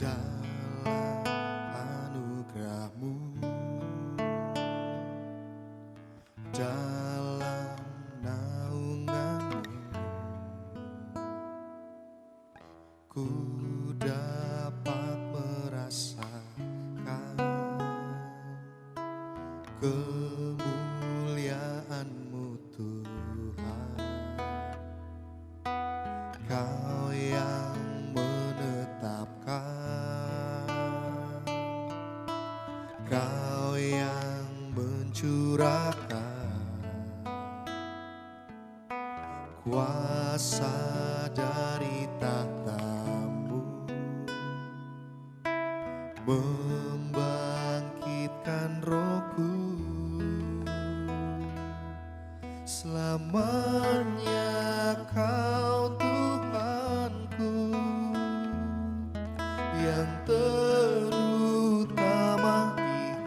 dalam anugerah-Mu, dalam naungan-Mu, ku dapat merasakan kemuliaan-Mu Tuhan. Kau yang menetapkan, Kau yang mencurahkan kuasa dari tahta-Mu, membangkitkan rohku. Selamanya Kau Tuhanku, yang terutama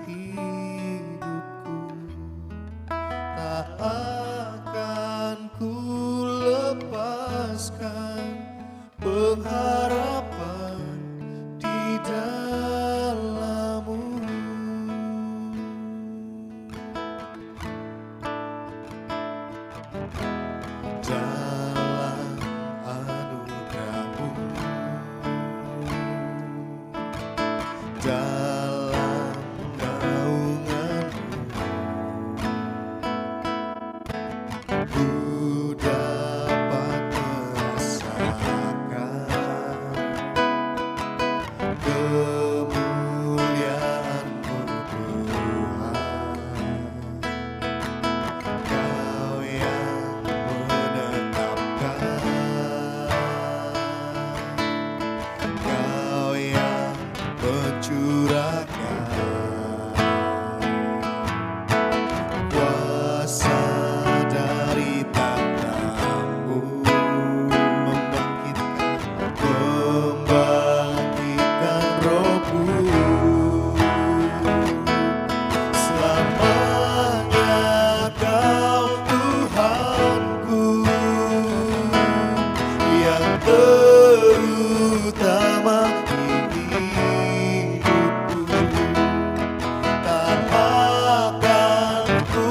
di hidupku. Tak akan ku lepaskan pengharapan di dalam-Mu. Dalam anugerah-Mu, dalam naungan-Mu, ku dapat merasakan kemuliaan-Mu Tuhan. Kau yang menetapkan, Kau yang mencurahkan kuasa dari tahta-Mu, membangkitkan rohku. Selamanya Kau Tuhanku, yang terutama di hidupku. Tak akan ku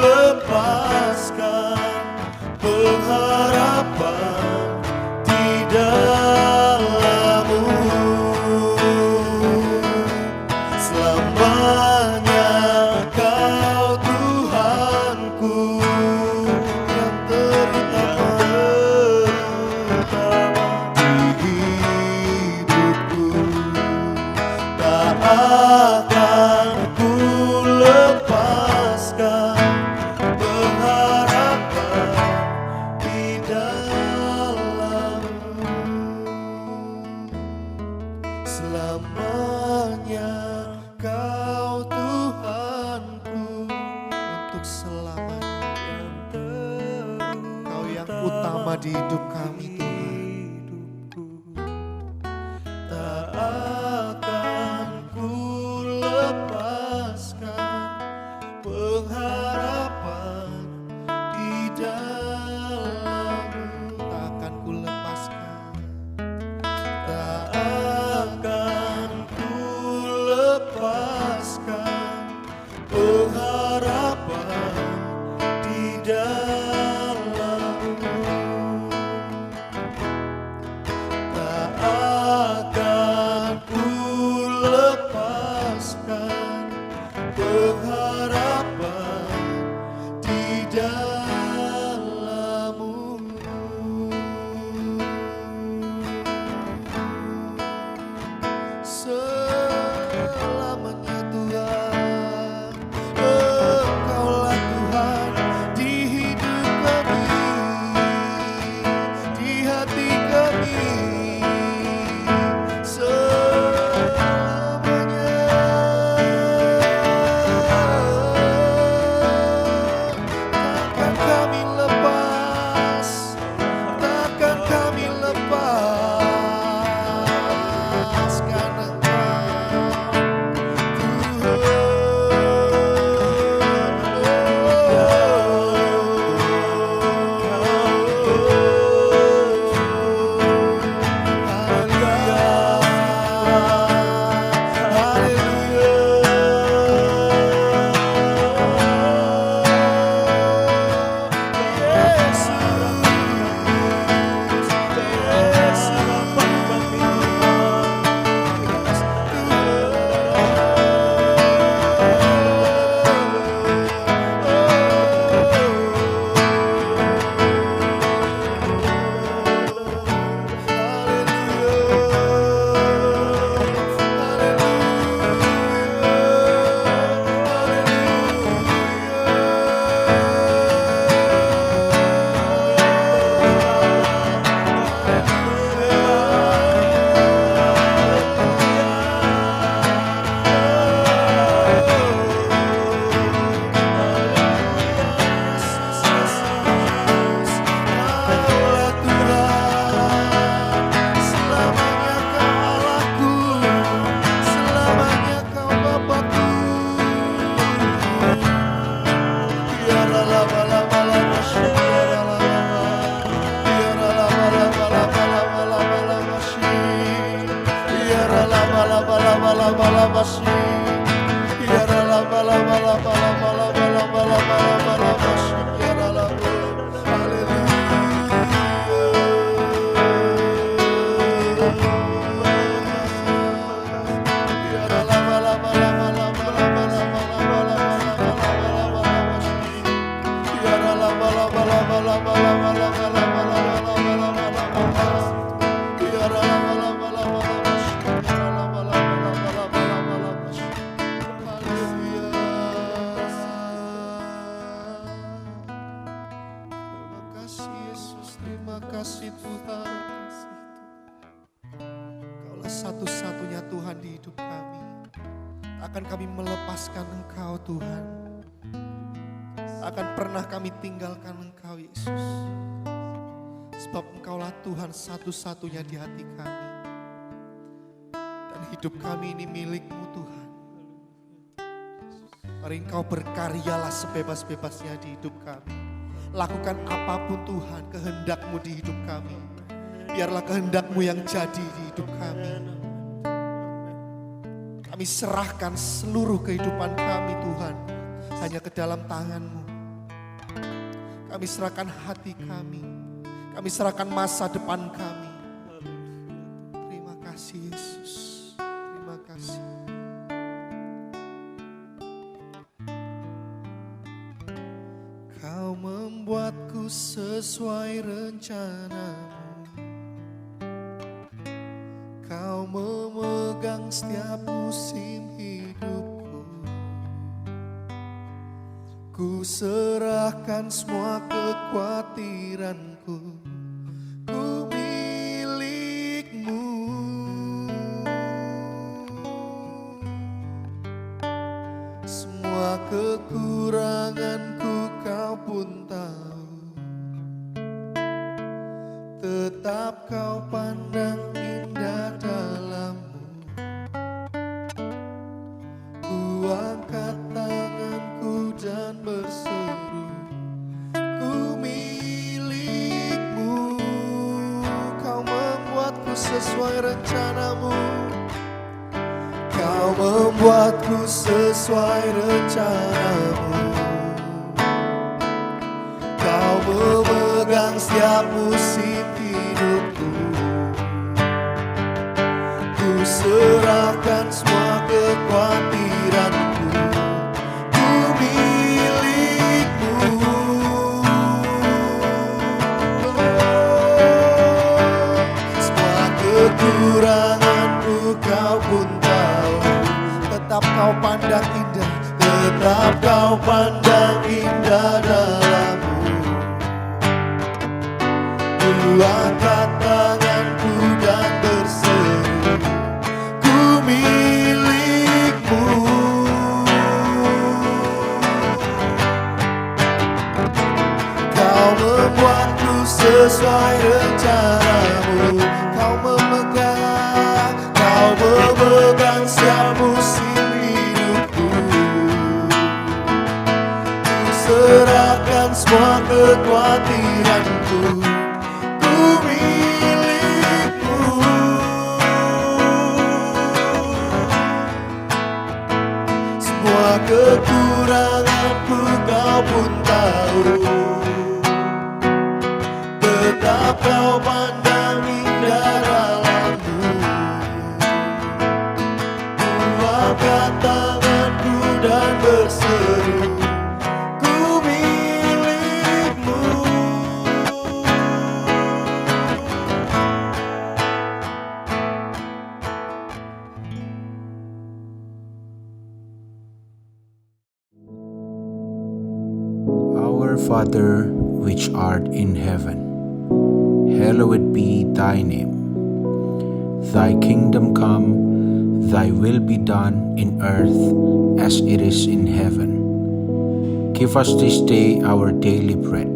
lepaskan pengharapan di dalam-Mu. Selamanya Kau Tuhanku, yang terutama di hidupku. Tak akan ku lepaskan pengharapan di dalam-Mu. Selamanya Kau Tuhanku, untuk selamanya. Kau yang utama di hidup kami Tuhan. Tak akan ku lepaskan pengharapan di dalam-Mu. Tak akan ku lepaskan, tak akan ku lepaskan pengharapan di dalam-Mu. Terima kasih Tuhan. Kaulah satu-satunya Tuhan di hidup kami. Akan kami melepaskan Engkau Tuhan. Akan pernah kami tinggalkan Engkau Yesus. Sebab Engkaulah Tuhan satu-satunya di hati kami. Dan hidup kami ini milik-Mu Tuhan. Mari Engkau berkaryalah sebebas-bebasnya di hidup kami. Lakukan apapun Tuhan kehendak-Mu di hidup kami. Biarlah kehendak-Mu yang jadi di hidup kami. Kami serahkan seluruh kehidupan kami Tuhan hanya ke dalam tangan-Mu. Kami serahkan hati kami. Kami serahkan masa depan kami. Terima kasih Yesus. Terima kasih. Kau membuatku sesuai rencana-Mu. Kau memegang setiap musim hidupku. Ku serahkan semua kekhawatiranku. Ku milik-Mu. Semua kekuranganku Kau pun tahu. Tetap Kau pandang indah dalam-Mu. Ku angkat tanganku dan berseru, ku milik-Mu. Kau membuatku sesuai rencana-Mu. Kau membuatku sesuai rencana-Mu. Kau memegang setiap musim hidupku. Ku serahkan semua kekhawatiranku. Ku milik-Mu. Semua kekuranganku Kau pun tahu. Tetap Kau pandang indah. Tetap Kau pandang indah dalam-Mu. Ku angkat tanganku dan berseru, ku milik-Mu. Kau membuatku sesuai rencana-Mu. Kau memegang setiap musim hidupku. Ku serahkan semua kekhawatiranku. Semua kekuranganku Kau pun tahu. Tetap Kau pandang indah dalam-Mu. Ku angkat tanganku dan berseru, ku milik-Mu. Our Father, which art in heaven, hallowed be Thy name. Thy kingdom come, Thy will be done in earth as it is in heaven. Give us this day our daily bread,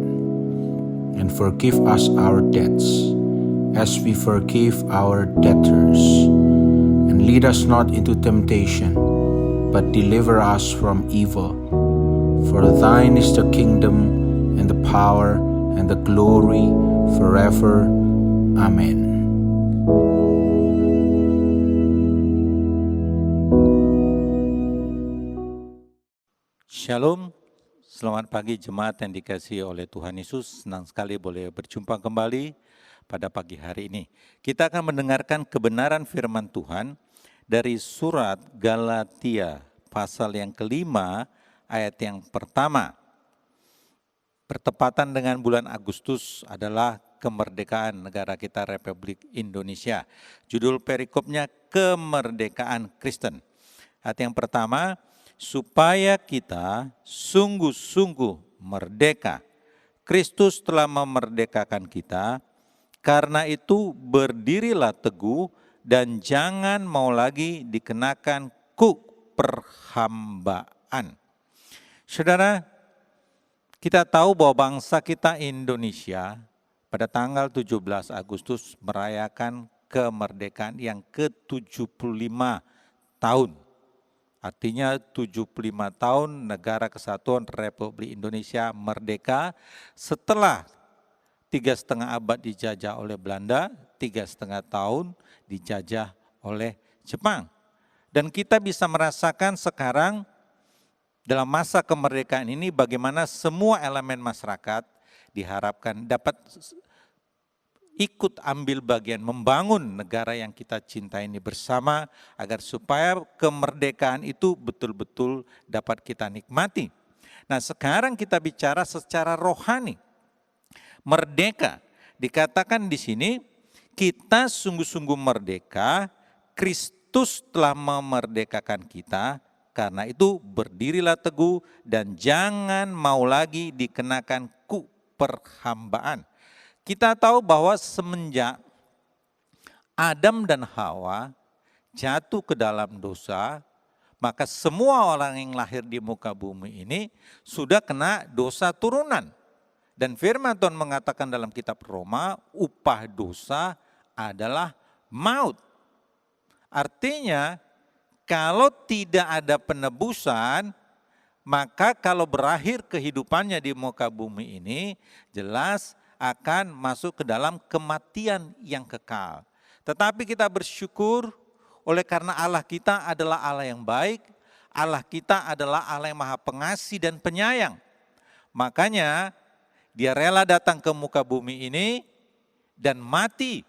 and forgive us our debts, as we forgive our debtors. And lead us not into temptation, but deliver us from evil. For Thine is the kingdom, and the power, and the glory, forever. Amen. Shalom, selamat pagi jemaat yang dikasihi oleh Tuhan Yesus. Senang sekali boleh berjumpa kembali pada pagi hari ini. Kita akan mendengarkan kebenaran firman Tuhan dari surat Galatia pasal yang kelima ayat yang pertama. Bertepatan dengan bulan Agustus adalah kemerdekaan negara kita Republik Indonesia. Judul perikopnya Kemerdekaan Kristen. Ayat yang pertama, supaya kita sungguh-sungguh merdeka. Kristus telah memerdekakan kita, karena itu berdirilah teguh dan jangan mau lagi dikenakan perhambaan. Saudara, kita tahu bahwa bangsa kita Indonesia pada tanggal 17 Agustus merayakan kemerdekaan yang ke-75 tahun. Artinya 75 tahun Negara Kesatuan Republik Indonesia merdeka setelah 3,5 abad dijajah oleh Belanda, 3,5 tahun dijajah oleh Jepang. Dan kita bisa merasakan sekarang dalam masa kemerdekaan ini bagaimana semua elemen masyarakat diharapkan dapat ikut ambil bagian membangun negara yang kita cintai ini bersama agar supaya kemerdekaan itu betul-betul dapat kita nikmati. Nah, sekarang kita bicara secara rohani. Merdeka dikatakan di sini kita sungguh-sungguh merdeka, Kristus telah memerdekakan kita, karena itu berdirilah teguh dan jangan mau lagi dikenakan perhambaan. Kita tahu bahwa semenjak Adam dan Hawa jatuh ke dalam dosa, maka semua orang yang lahir di muka bumi ini sudah kena dosa turunan. Dan firman Tuhan mengatakan dalam kitab Roma, upah dosa adalah maut. Artinya, kalau tidak ada penebusan, maka kalau berakhir kehidupannya di muka bumi ini, jelas akan masuk ke dalam kematian yang kekal. Tetapi kita bersyukur oleh karena Allah kita adalah Allah yang baik, Allah kita adalah Allah yang maha pengasih dan penyayang. Makanya Dia rela datang ke muka bumi ini dan mati,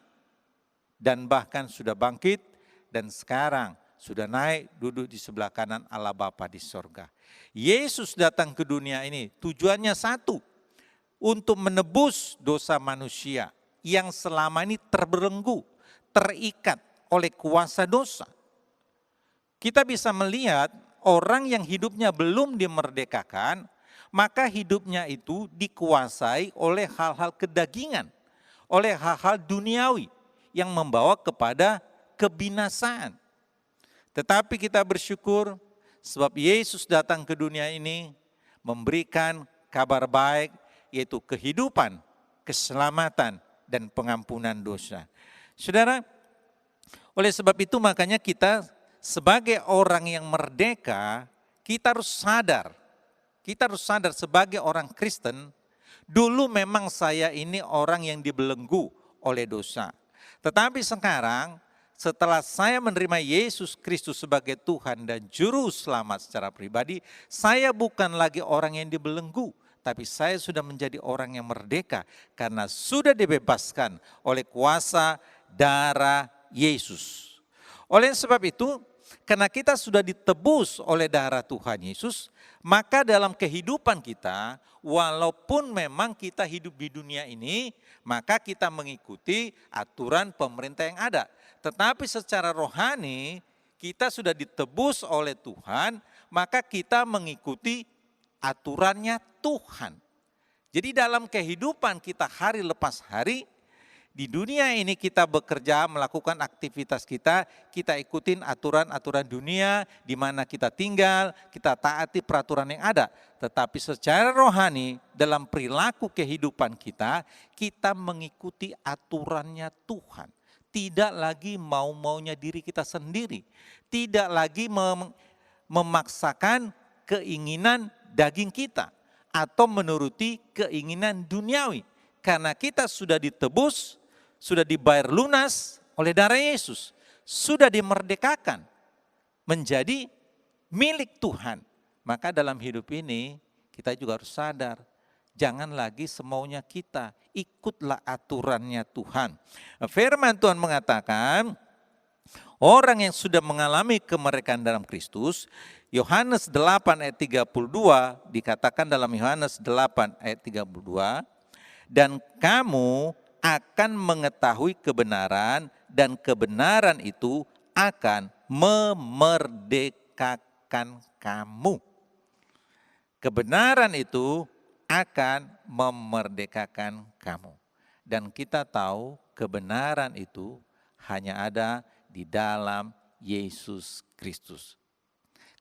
dan bahkan sudah bangkit dan sekarang sudah naik duduk di sebelah kanan Allah Bapa di sorga. Yesus datang ke dunia ini tujuannya satu, untuk menebus dosa manusia yang selama ini terbelenggu, terikat oleh kuasa dosa. Kita bisa melihat orang yang hidupnya belum dimerdekakan, maka hidupnya itu dikuasai oleh hal-hal kedagingan, oleh hal-hal duniawi yang membawa kepada kebinasaan. Tetapi kita bersyukur sebab Yesus datang ke dunia ini memberikan kabar baik, yaitu kehidupan, keselamatan, dan pengampunan dosa. Saudara, oleh sebab itu makanya kita sebagai orang yang merdeka, kita harus sadar sebagai orang Kristen, dulu memang saya ini orang yang dibelenggu oleh dosa. Tetapi sekarang, setelah saya menerima Yesus Kristus sebagai Tuhan dan Juru Selamat secara pribadi, saya bukan lagi orang yang dibelenggu, tapi saya sudah menjadi orang yang merdeka karena sudah dibebaskan oleh kuasa darah Yesus. Oleh sebab itu, karena kita sudah ditebus oleh darah Tuhan Yesus, maka dalam kehidupan kita, walaupun memang kita hidup di dunia ini, maka kita mengikuti aturan pemerintah yang ada. Tetapi secara rohani, kita sudah ditebus oleh Tuhan, maka kita mengikuti aturannya Tuhan. Jadi dalam kehidupan kita hari lepas hari, di dunia ini kita bekerja, melakukan aktivitas kita ikutin aturan-aturan dunia di mana kita tinggal, kita taati peraturan yang ada. Tetapi secara rohani dalam perilaku kehidupan kita mengikuti aturannya Tuhan. Tidak lagi mau-maunya diri kita sendiri, tidak lagi memaksakan keinginan daging kita atau menuruti keinginan duniawi. Karena kita sudah ditebus, sudah dibayar lunas oleh darah Yesus, sudah dimerdekakan menjadi milik Tuhan, Maka dalam hidup ini kita juga harus sadar, jangan lagi semaunya kita, ikutlah aturannya Tuhan. Firman Tuhan mengatakan, orang yang sudah mengalami kemerdekaan dalam Kristus, Yohanes 8 ayat 32 dikatakan dalam Yohanes 8 ayat 32, dan kamu akan mengetahui kebenaran dan kebenaran itu akan memerdekakan kamu. Kebenaran itu akan memerdekakan kamu. Dan kita tahu kebenaran itu hanya ada di dalam Yesus Kristus.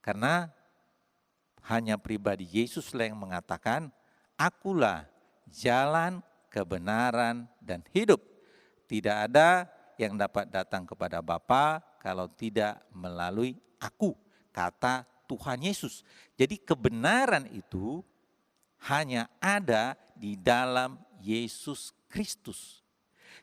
Karena hanya pribadi Yesuslah yang mengatakan, akulah jalan, kebenaran, dan hidup. Tidak ada yang dapat datang kepada Bapa kalau tidak melalui aku, kata Tuhan Yesus. Jadi kebenaran itu hanya ada di dalam Yesus Kristus.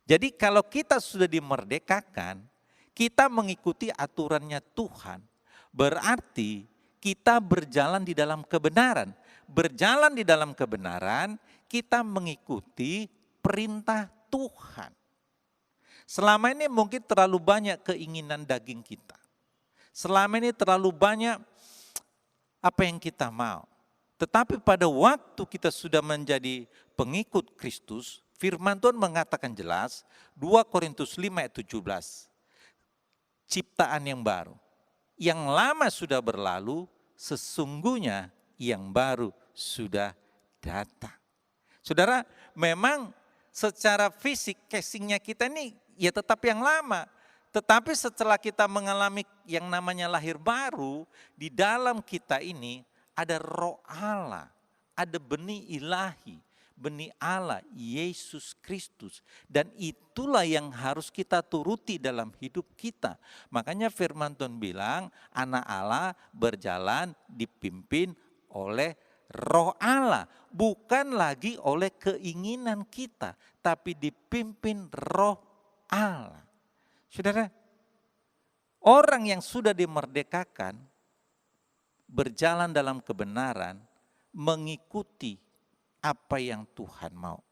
Jadi kalau kita sudah dimerdekakan, kita mengikuti aturannya Tuhan, berarti kita berjalan di dalam kebenaran. Berjalan di dalam kebenaran, kita mengikuti perintah Tuhan. Selama ini mungkin terlalu banyak keinginan daging kita. Selama ini terlalu banyak apa yang kita mau. Tetapi pada waktu kita sudah menjadi pengikut Kristus, firman Tuhan mengatakan jelas, 2 Korintus 5 ayat 17, ciptaan yang baru. Yang lama sudah berlalu, sesungguhnya yang baru sudah datang. Saudara, memang secara fisik casingnya kita ini ya tetap yang lama. Tetapi setelah kita mengalami yang namanya lahir baru, di dalam kita ini ada roh Allah, ada benih ilahi, benih Allah, Yesus Kristus. Dan itulah yang harus kita turuti dalam hidup kita. Makanya firman Tuhan bilang, anak Allah berjalan dipimpin oleh roh Allah. Bukan lagi oleh keinginan kita, tapi dipimpin roh Allah. Saudara, orang yang sudah dimerdekakan, berjalan dalam kebenaran, mengikuti apa yang Tuhan mau.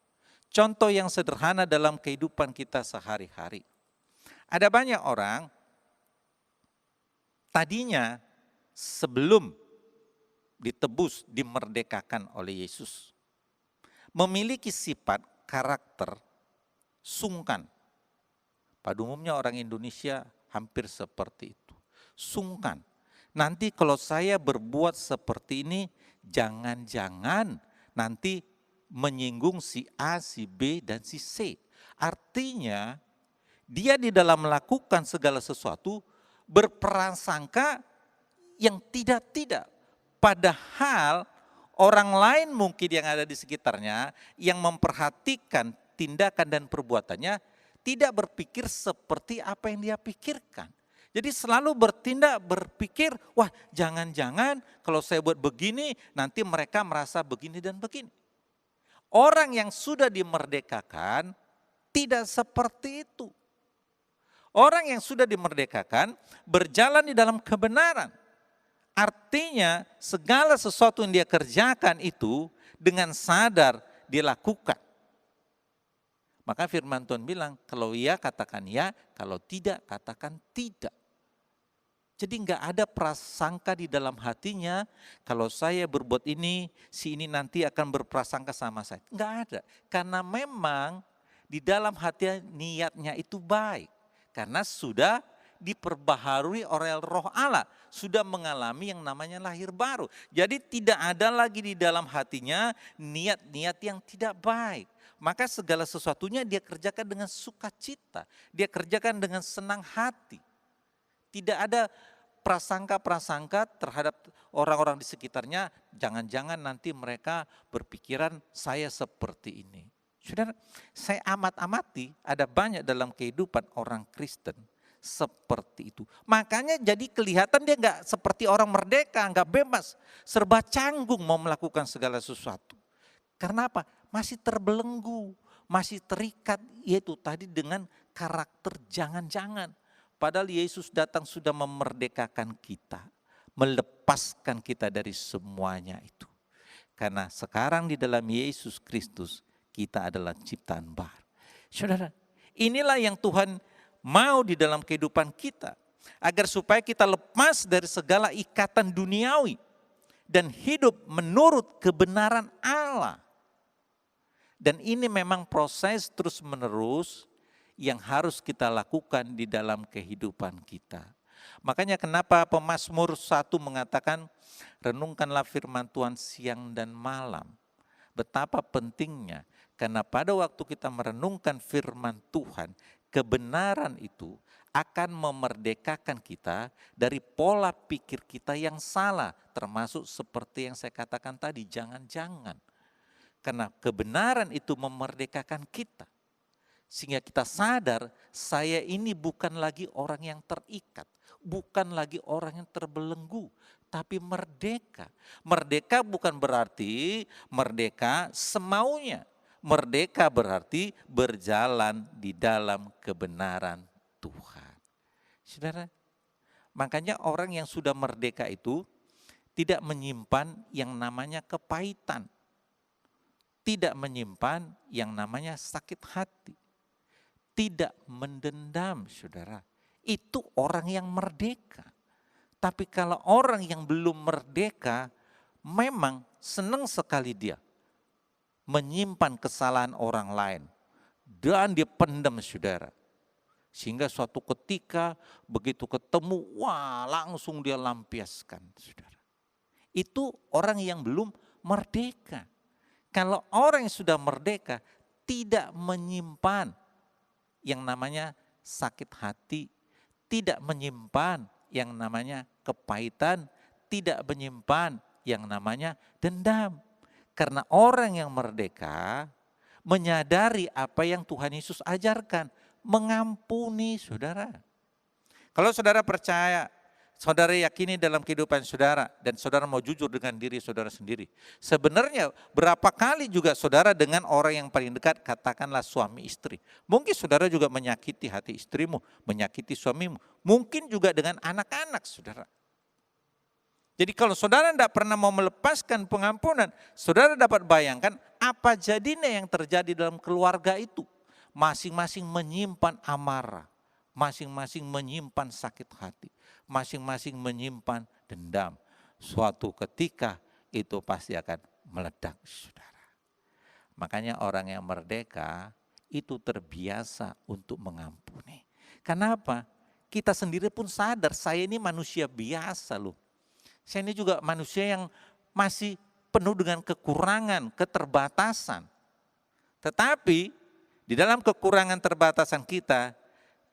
Contoh yang sederhana dalam kehidupan kita sehari-hari. Ada banyak orang, tadinya sebelum ditebus, dimerdekakan oleh Yesus, memiliki sifat karakter sungkan. Pada umumnya orang Indonesia hampir seperti itu. Sungkan. Nanti kalau saya berbuat seperti ini, jangan-jangan nanti menyinggung si A, si B, dan si C. Artinya dia di dalam melakukan segala sesuatu berprasangka yang tidak-tidak. Padahal orang lain mungkin yang ada di sekitarnya yang memperhatikan tindakan dan perbuatannya tidak berpikir seperti apa yang dia pikirkan. Jadi selalu berpikir, wah jangan-jangan kalau saya buat begini nanti mereka merasa begini dan begini. Orang yang sudah dimerdekakan tidak seperti itu. Orang yang sudah dimerdekakan berjalan di dalam kebenaran. Artinya segala sesuatu yang dia kerjakan itu dengan sadar dilakukan. Maka firman Tuhan bilang, kalau ya katakan ya, kalau tidak katakan tidak. Jadi enggak ada prasangka di dalam hatinya, kalau saya berbuat ini, si ini nanti akan berprasangka sama saya. Enggak ada, karena memang di dalam hati niatnya itu baik. Karena sudah diperbaharui oleh roh Allah, sudah mengalami yang namanya lahir baru. Jadi tidak ada lagi di dalam hatinya niat-niat yang tidak baik. Maka segala sesuatunya dia kerjakan dengan sukacita, dia kerjakan dengan senang hati. Tidak ada prasangka-prasangka terhadap orang-orang di sekitarnya, jangan-jangan nanti mereka berpikiran saya seperti ini. Saudara, saya amati ada banyak dalam kehidupan orang Kristen seperti itu. Makanya jadi kelihatan dia enggak seperti orang merdeka, enggak bebas, serba canggung mau melakukan segala sesuatu. Karena apa? Masih terbelenggu, masih terikat yaitu tadi dengan karakter jangan-jangan. Padahal Yesus datang sudah memerdekakan kita. melepaskan kita dari semuanya itu. Karena sekarang di dalam Yesus Kristus kita adalah ciptaan baru. Saudara, inilah yang Tuhan mau di dalam kehidupan kita. Agar supaya kita lepas dari segala ikatan duniawi dan hidup menurut kebenaran Allah. Dan ini memang proses terus-menerus yang harus kita lakukan di dalam kehidupan kita. Makanya kenapa Pemazmur 1 mengatakan, renungkanlah firman Tuhan siang dan malam. Betapa pentingnya, karena pada waktu kita merenungkan firman Tuhan, kebenaran itu akan memerdekakan kita dari pola pikir kita yang salah. Termasuk seperti yang saya katakan tadi, jangan-jangan. Karena kebenaran itu memerdekakan kita. Sehingga kita sadar, saya ini bukan lagi orang yang terikat. Bukan lagi orang yang terbelenggu, tapi merdeka. Merdeka bukan berarti merdeka semaunya. Merdeka berarti berjalan di dalam kebenaran Tuhan. Saudara, makanya orang yang sudah merdeka itu tidak menyimpan yang namanya kepahitan. Tidak menyimpan yang namanya sakit hati. Tidak mendendam, saudara. Itu orang yang merdeka. Tapi kalau orang yang belum merdeka, memang senang sekali dia menyimpan kesalahan orang lain. Dan dia pendam, saudara. Sehingga suatu ketika begitu ketemu, wah langsung dia lampiaskan, saudara. Itu orang yang belum merdeka. Kalau orang yang sudah merdeka tidak menyimpan yang namanya sakit hati, tidak menyimpan yang namanya kepahitan, tidak menyimpan yang namanya dendam. Karena orang yang merdeka menyadari apa yang Tuhan Yesus ajarkan, mengampuni, saudara. Kalau saudara percaya, saudara yakini dalam kehidupan saudara, dan saudara mau jujur dengan diri saudara sendiri. Sebenarnya berapa kali juga saudara dengan orang yang paling dekat, katakanlah suami istri. Mungkin saudara juga menyakiti hati istrimu, menyakiti suamimu. Mungkin juga dengan anak-anak saudara. Jadi kalau saudara tidak pernah mau melepaskan pengampunan, saudara dapat bayangkan apa jadinya yang terjadi dalam keluarga itu. Masing-masing menyimpan amarah, masing-masing menyimpan sakit hati. Masing-masing menyimpan dendam. Suatu ketika itu pasti akan meledak, saudara. Makanya orang yang merdeka itu terbiasa untuk mengampuni. Kenapa? Kita sendiri pun sadar, saya ini manusia biasa loh. Saya ini juga manusia yang masih penuh dengan kekurangan, keterbatasan. Tetapi di dalam kekurangan terbatasan kita,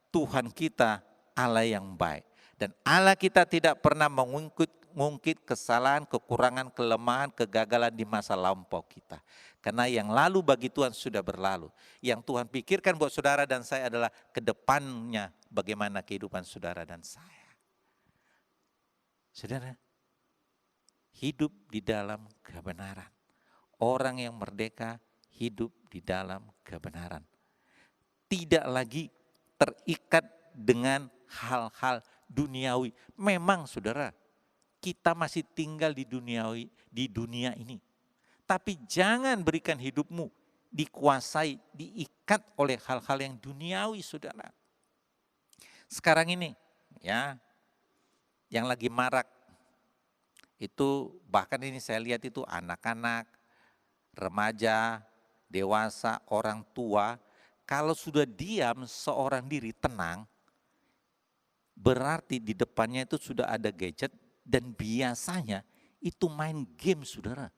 Tuhan kita Allah yang baik. Dan Allah kita tidak pernah mengungkit kesalahan, kekurangan, kelemahan, kegagalan di masa lampau kita. Karena yang lalu bagi Tuhan sudah berlalu. Yang Tuhan pikirkan buat saudara dan saya adalah ke depannya bagaimana kehidupan saudara dan saya. Saudara, hidup di dalam kebenaran. Orang yang merdeka hidup di dalam kebenaran. Tidak lagi terikat dengan hal-hal duniawi. Memang saudara, kita masih tinggal di dunia ini. Tapi jangan berikan hidupmu dikuasai, diikat oleh hal-hal yang duniawi, saudara. Sekarang ini ya, yang lagi marak itu, bahkan ini saya lihat itu anak-anak, remaja, dewasa, orang tua, kalau sudah diam seorang diri tenang, berarti di depannya itu sudah ada gadget dan biasanya itu main game, saudara.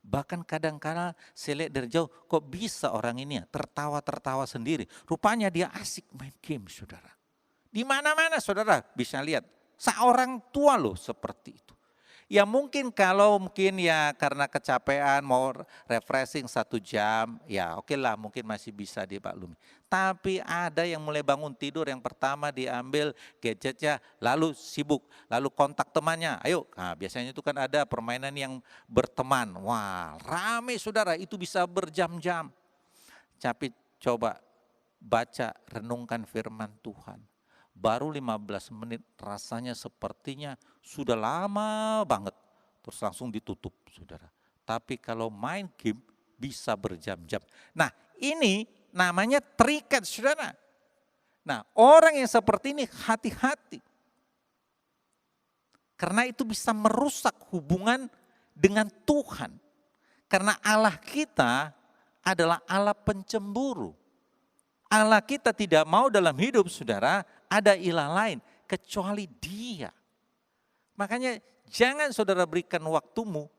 Bahkan kadang-kadang saya lihat dari jauh, kok bisa orang ini ya tertawa-tertawa sendiri. Rupanya dia asik main game, saudara. Di mana-mana saudara bisa lihat, seorang tua loh seperti itu. Ya mungkin kalau ya karena kecapean mau refreshing 1 jam, ya oke lah mungkin masih bisa dimaklumi. Tapi ada yang mulai bangun tidur yang pertama diambil gadgetnya, lalu sibuk, lalu kontak temannya, ayo. Nah, biasanya itu kan ada permainan yang berteman, wah rame saudara, itu bisa berjam-jam. Tapi coba baca, renungkan firman Tuhan. Baru 15 menit rasanya sepertinya sudah lama banget. Terus langsung ditutup, saudara. Tapi kalau main game bisa berjam-jam. Nah, ini namanya terikat, saudara. Nah, orang yang seperti ini hati-hati. Karena itu bisa merusak hubungan dengan Tuhan. Karena Allah kita adalah Allah pencemburu. Allah kita tidak mau dalam hidup, saudara, ada ilah lain kecuali Dia. Makanya jangan saudara berikan waktumu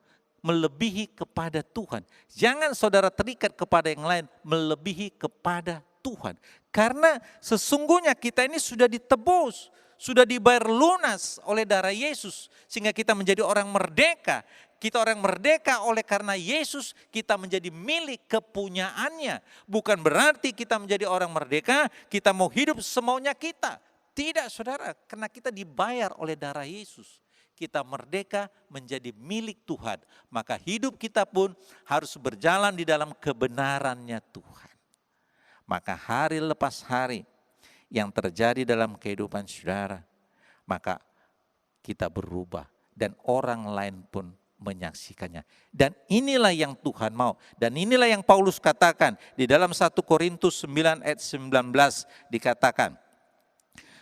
melebihi kepada Tuhan. Jangan saudara terikat kepada yang lain melebihi kepada Tuhan. Karena sesungguhnya kita ini sudah ditebus, sudah dibayar lunas oleh darah Yesus. Sehingga kita menjadi orang merdeka. Kita orang merdeka oleh karena Yesus, kita menjadi milik kepunyaannya. Bukan berarti kita menjadi orang merdeka, kita mau hidup semaunya kita. Tidak, saudara, karena kita dibayar oleh darah Yesus. Kita merdeka menjadi milik Tuhan. Maka hidup kita pun harus berjalan di dalam kebenarannya Tuhan. Maka hari lepas hari yang terjadi dalam kehidupan saudara, maka kita berubah dan orang lain pun menyaksikannya. Dan inilah yang Tuhan mau. Dan inilah yang Paulus katakan di dalam 1 Korintus 9 ayat 19 dikatakan,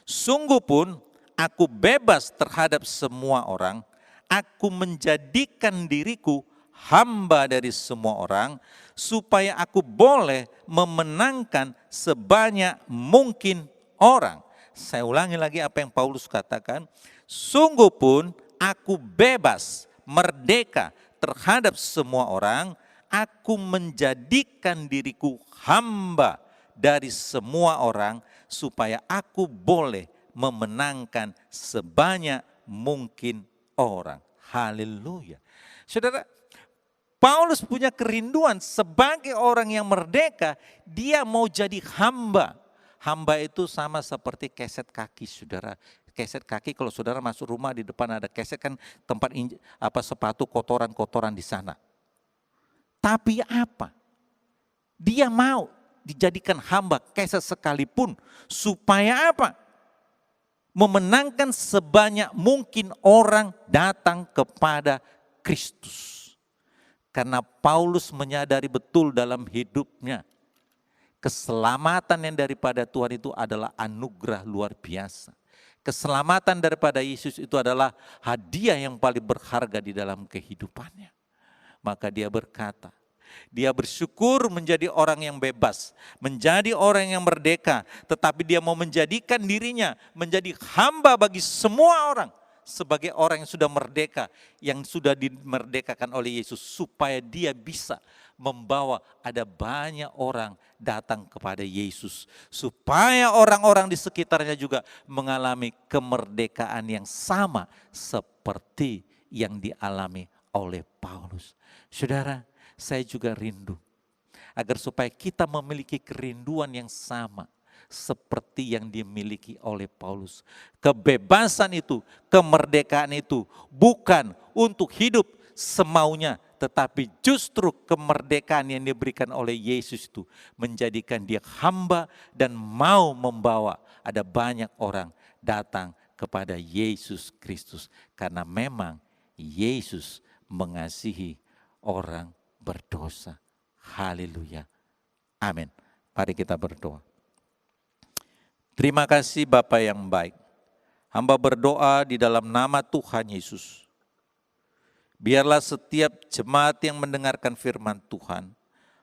sungguh pun aku bebas terhadap semua orang, aku menjadikan diriku hamba dari semua orang, supaya aku boleh memenangkan sebanyak mungkin orang. Saya ulangi lagi apa yang Paulus katakan, sungguh pun aku bebas, merdeka terhadap semua orang, aku menjadikan diriku hamba dari semua orang, supaya aku boleh memenangkan sebanyak mungkin orang. Haleluya. Saudara, Paulus punya kerinduan sebagai orang yang merdeka, dia mau jadi hamba. Hamba itu sama seperti keset kaki, saudara. Keset kaki kalau saudara masuk rumah di depan ada keset kan tempat sepatu kotoran-kotoran di sana. Tapi apa? Dia mau dijadikan hamba keset sekalipun supaya apa? Memenangkan sebanyak mungkin orang datang kepada Kristus. Karena Paulus menyadari betul dalam hidupnya, keselamatan yang daripada Tuhan itu adalah anugerah luar biasa. Keselamatan daripada Yesus itu adalah hadiah yang paling berharga di dalam kehidupannya. Maka dia berkata, dia bersyukur menjadi orang yang bebas, menjadi orang yang merdeka, tetapi dia mau menjadikan dirinya menjadi hamba bagi semua orang, sebagai orang yang sudah merdeka, yang sudah dimerdekakan oleh Yesus, supaya dia bisa membawa ada banyak orang datang kepada Yesus, supaya orang-orang di sekitarnya juga mengalami kemerdekaan yang sama seperti yang dialami oleh Paulus. Saudara, saya juga rindu agar supaya kita memiliki kerinduan yang sama seperti yang dimiliki oleh Paulus. Kebebasan itu, kemerdekaan itu bukan untuk hidup semaunya, tetapi justru kemerdekaan yang diberikan oleh Yesus itu menjadikan dia hamba dan mau membawa ada banyak orang datang kepada Yesus Kristus. Karena memang Yesus mengasihi orang berdosa. Haleluya. Amin. Mari kita berdoa. Terima kasih Bapa yang baik. Hamba berdoa di dalam nama Tuhan Yesus. Biarlah setiap jemaat yang mendengarkan firman Tuhan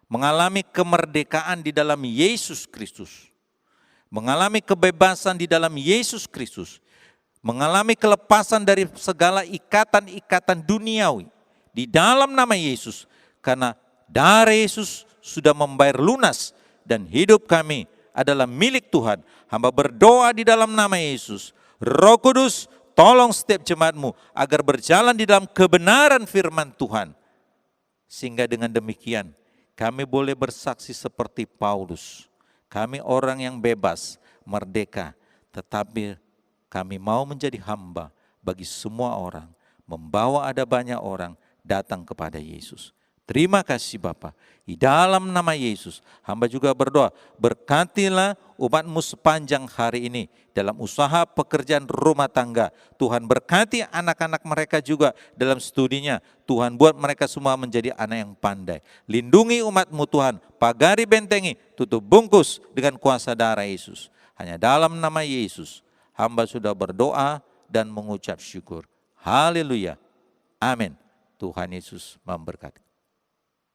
mengalami kemerdekaan di dalam Yesus Kristus. Mengalami kebebasan di dalam Yesus Kristus. Mengalami kelepasan dari segala ikatan-ikatan duniawi di dalam nama Yesus. Karena darah Yesus sudah membayar lunas dan hidup kami adalah milik Tuhan. Hamba berdoa di dalam nama Yesus. Roh Kudus, tolong setiap jemaatmu agar berjalan di dalam kebenaran firman Tuhan. Sehingga dengan demikian kami boleh bersaksi seperti Paulus. Kami orang yang bebas, merdeka, tetapi kami mau menjadi hamba bagi semua orang. Membawa ada banyak orang datang kepada Yesus. Terima kasih Bapa. Di dalam nama Yesus, hamba juga berdoa, berkatilah umat-Mu sepanjang hari ini dalam usaha pekerjaan rumah tangga. Tuhan berkati anak-anak mereka juga dalam studinya. Tuhan buat mereka semua menjadi anak yang pandai. Lindungi umat-Mu Tuhan, pagari bentengi, tutup bungkus dengan kuasa darah Yesus. Hanya dalam nama Yesus, hamba sudah berdoa dan mengucap syukur. Haleluya. Amin. Tuhan Yesus memberkati.